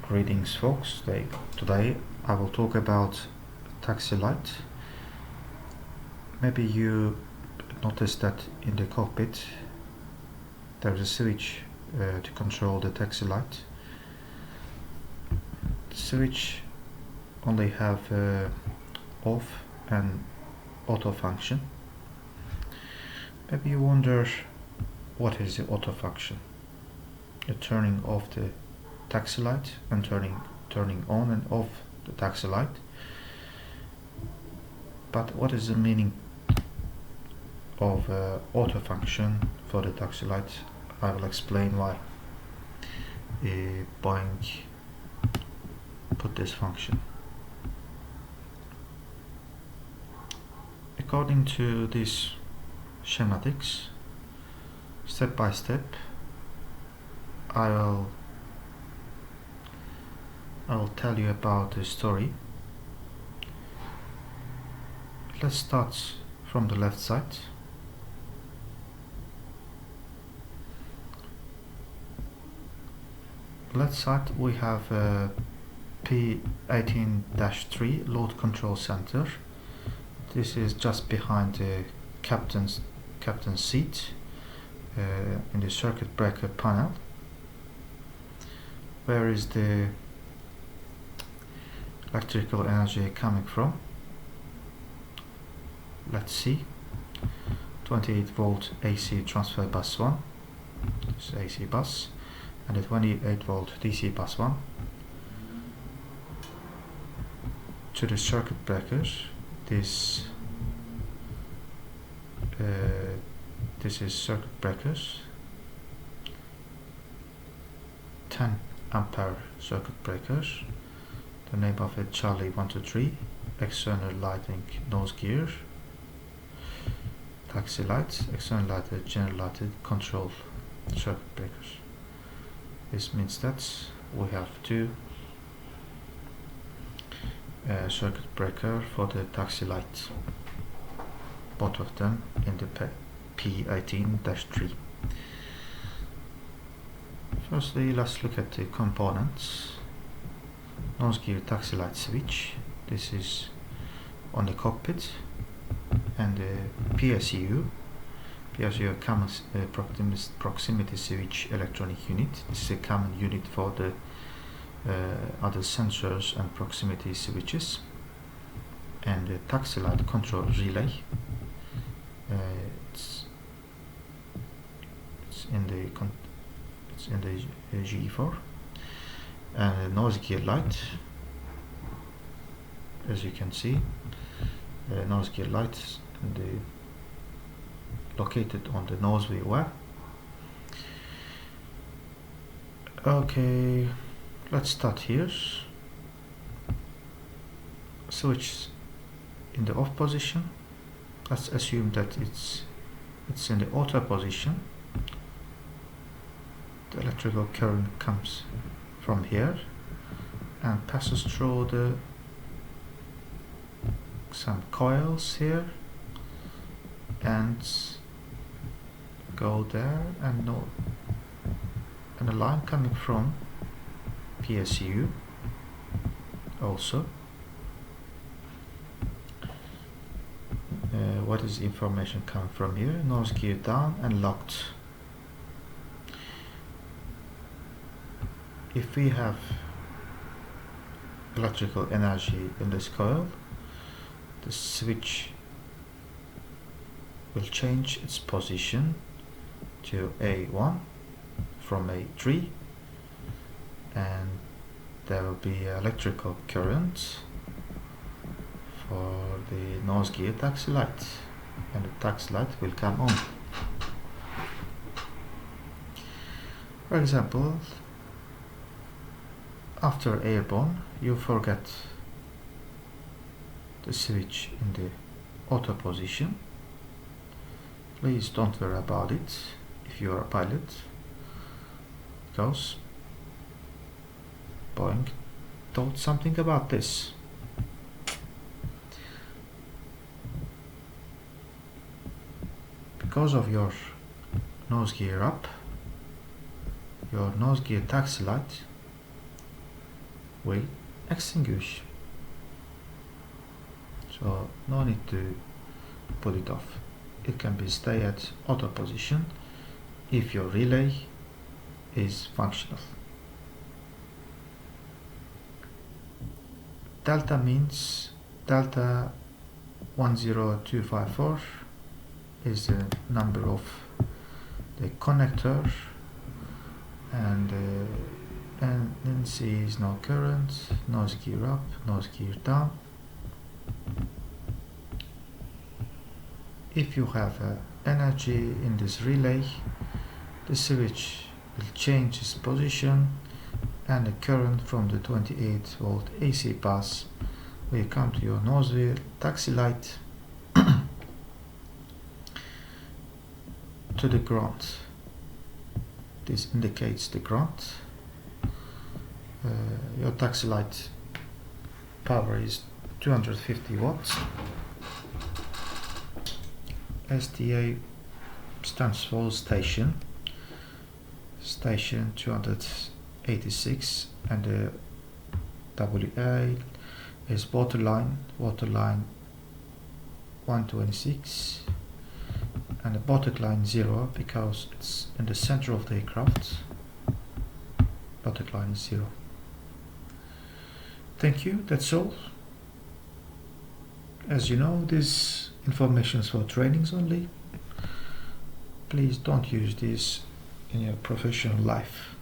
Greetings folks, today I will talk about taxi light. Maybe you noticed that in the cockpit there is a switch to control the taxi light. The switch only have off and auto function. Maybe you wonder, what is the auto function? The turning off the taxi light and turning on and off the taxi light. But what is the meaning of auto function for the taxi light? I will explain why Boeing put this function. According to these schematics, step by step, I will tell you about the story. Let's start from the left side. Left side we have a P18-3 load control center. This is just behind the captain's seat in the circuit breaker panel. Where is the electrical energy coming from? Let's see. 28 volt AC transfer bus 1, this is AC bus, and the 28 volt DC bus 1 to the circuit breakers. This is circuit breakers, 10 ampere circuit breakers. The name of it Charlie 123, external lighting nose gear, taxi lights, external lighted, general lighted, control circuit breakers. This means that we have two circuit breaker for the taxi light, both of them in the P18-3. Firstly, let's look at the components. Nose gear taxi light switch, this is on the cockpit, and the PSU common proximity switch electronic unit. This is a common unit for the other sensors and proximity switches. And the taxi light control relay, it's in the G4. And the nose gear light, as you can see, nose gear light located on the nose wheel. Okay, let's start here. Switch in the off position. Let's assume that it's in the auto position. The electrical current comes from here and passes through some coils here and go there, and a line coming from PSU also. What is information coming from here? Nose gear down and locked. If we have electrical energy in this coil, the switch will change its position to A1 from A3, and there will be electrical current for the nose gear taxi light, and the taxi light will come on. For example, after airborne, you forget the switch in the auto position. Please don't worry about it if you are a pilot, because Boeing thought something about this. Because of your nose gear up, your nose gear taxi light will extinguish. So no need to put it off. It can be stay at auto position if your relay is functional. Delta means delta 10254 is the number of the connector, and then C is no current, nose gear up, nose gear down. If you have energy in this relay, the switch will change its position and the current from the 28 volt AC bus will come to your nose wheel taxi light to the ground. This indicates the ground. Your taxi light power is 250 watts. STA stands for station 286, and the WA is waterline 126, and the bottom line 0 because it's in the center of the aircraft. Bottom line is 0. Thank you, that's all. As you know, this information is for trainings only. Please don't use this in your professional life.